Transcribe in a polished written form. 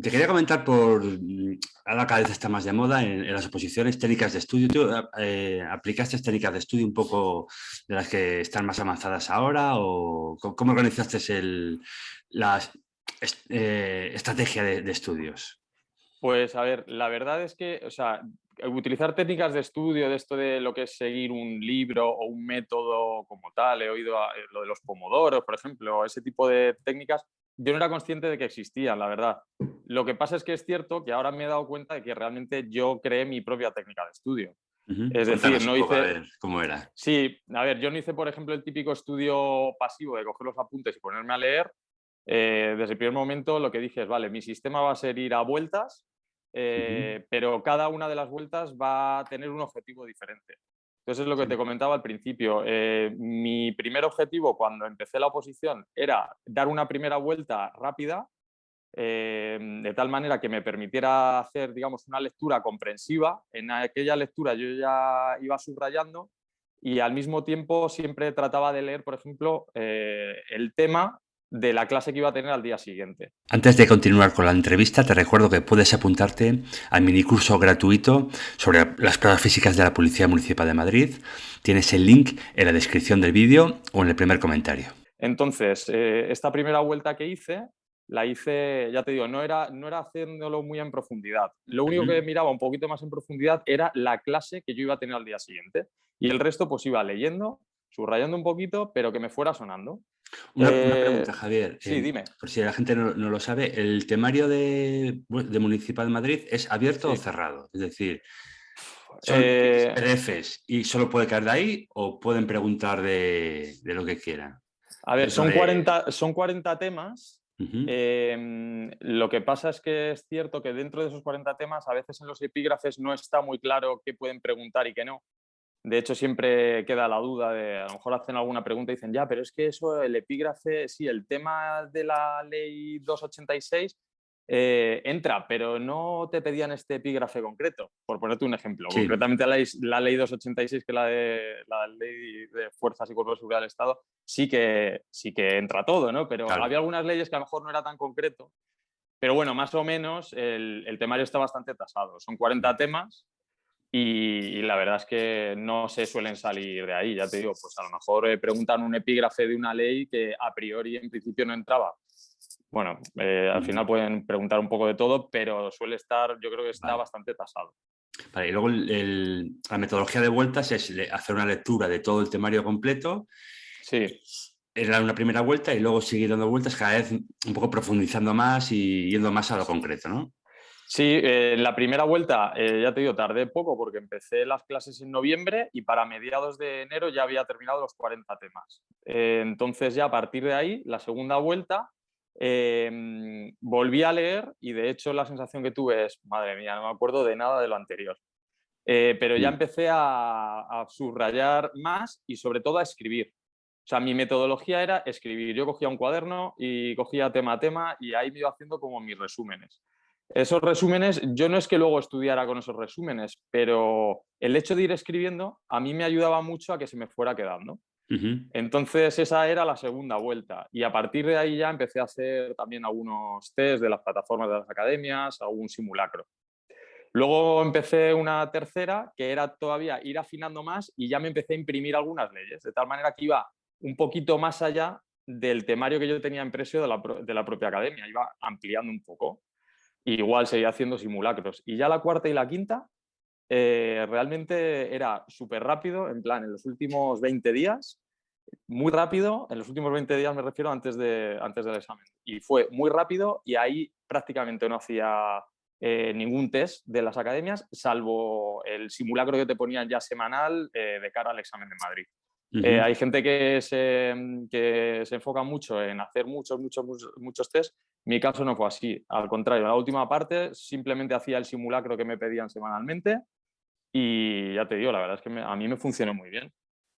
te quería comentar ahora cada vez está más de moda en las oposiciones técnicas de estudio. ¿Tú aplicaste técnicas de estudio un poco de las que están más avanzadas ahora o cómo organizaste la estrategia de estudios? Pues a ver, la verdad es que, o sea, utilizar técnicas de estudio, de esto de lo que es seguir un libro o un método como tal, he oído lo de los pomodoros, por ejemplo, ese tipo de técnicas, yo no era consciente de que existían, la verdad. Lo que pasa es que es cierto que ahora me he dado cuenta de que realmente yo creé mi propia técnica de estudio. Ujú. Es decir, Cuéntanos un no poco a hice, ver cómo era. sí, a ver, yo no hice, por ejemplo, el típico estudio pasivo de coger los apuntes y ponerme a leer. Desde el primer momento lo que dije es, vale, mi sistema va a ser ir a vueltas, Ujú. pero cada una de las vueltas va a tener un objetivo diferente. Entonces es lo que Sí. te comentaba al principio. Mi primer objetivo cuando empecé la oposición era dar una primera vuelta rápida, de tal manera que me permitiera hacer, digamos, una lectura comprensiva. En aquella lectura yo ya iba subrayando y al mismo tiempo siempre trataba de leer, por ejemplo, el tema de la clase que iba a tener al día siguiente. Antes de continuar con la entrevista, te recuerdo que puedes apuntarte al minicurso gratuito sobre las pruebas físicas de la Policía Municipal de Madrid. Tienes el link en la descripción del vídeo o en el primer comentario. Entonces, esta primera vuelta que hice, la hice, ya te digo, no era haciéndolo muy en profundidad. Lo único que Ujú. miraba un poquito más en profundidad era la clase que yo iba a tener al día siguiente. Y el resto, pues iba leyendo, subrayando un poquito, pero que me fuera sonando. Una pregunta, Javier. Sí, dime. Por si la gente no lo sabe, ¿el temario de Municipal de Madrid es abierto o Sí. cerrado? Es decir, ¿tienes Eh, PDFs y solo puede caer de ahí o pueden preguntar de lo que quieran? a ver, Dentro son de... 40 temas. Ujú. Lo que pasa es que es cierto que dentro de esos 40 temas, a veces en los epígrafes no está muy claro qué pueden preguntar y qué no. De hecho, siempre queda la duda de, a lo mejor hacen alguna pregunta y dicen, ya, pero es que eso, el epígrafe, sí, el tema de la ley 286 entra, pero no te pedían este epígrafe concreto, por ponerte un ejemplo. Sí, Concretamente la ley 286, que es la ley de fuerzas y cuerpos de seguridad del Estado, sí que entra todo, ¿no? Pero claro. había algunas leyes que a lo mejor no era tan concreto. Pero bueno, más o menos el temario está bastante tasado. Son 40 temas y la verdad es que no se suelen salir de ahí, ya te digo, pues a lo mejor preguntan un epígrafe de una ley que a priori en principio no entraba. Bueno, al Ujú. final pueden preguntar un poco de todo, pero suele estar, yo creo que está Vale. bastante tasado. Vale, y luego la metodología de vueltas es hacer una lectura de todo el temario completo, Sí, dar una primera vuelta y luego seguir dando vueltas cada vez un poco profundizando más y yendo más a lo concreto, ¿no? sí, la primera vuelta, ya te digo, tardé poco porque empecé las clases en noviembre y para mediados de enero ya había terminado los 40 temas. Entonces ya a partir de ahí, la segunda vuelta, volví a leer y de hecho la sensación que tuve es, madre mía, no me acuerdo de nada de lo anterior. Pero ya Mm. empecé a subrayar más y sobre todo a escribir. O sea, mi metodología era escribir. Yo cogía un cuaderno y cogía tema a tema y ahí me iba haciendo como mis resúmenes. Esos resúmenes, yo no es que luego estudiara con esos resúmenes, pero el hecho de ir escribiendo a mí me ayudaba mucho a que se me fuera quedando. Ujú. Entonces esa era la segunda vuelta y a partir de ahí ya empecé a hacer también algunos test de las plataformas de las academias, algún simulacro. Luego empecé una tercera que era todavía ir afinando más y ya me empecé a imprimir algunas leyes, de tal manera que iba un poquito más allá del temario que yo tenía impreso de la propia academia, iba ampliando un poco. Igual seguía haciendo simulacros. Y ya la cuarta y la quinta realmente era súper rápido, en plan, en los últimos 20 días, muy rápido, en los últimos 20 días me refiero antes del examen. Y fue muy rápido y ahí prácticamente no hacía ningún test de las academias, salvo el simulacro que te ponían ya semanal de cara al examen de Madrid. Ujú. Hay gente que se enfoca mucho en hacer muchos test. Mi caso no fue así. Al contrario, en la última parte simplemente hacía el simulacro que me pedían semanalmente y ya te digo, la verdad es que a mí me funcionó muy bien.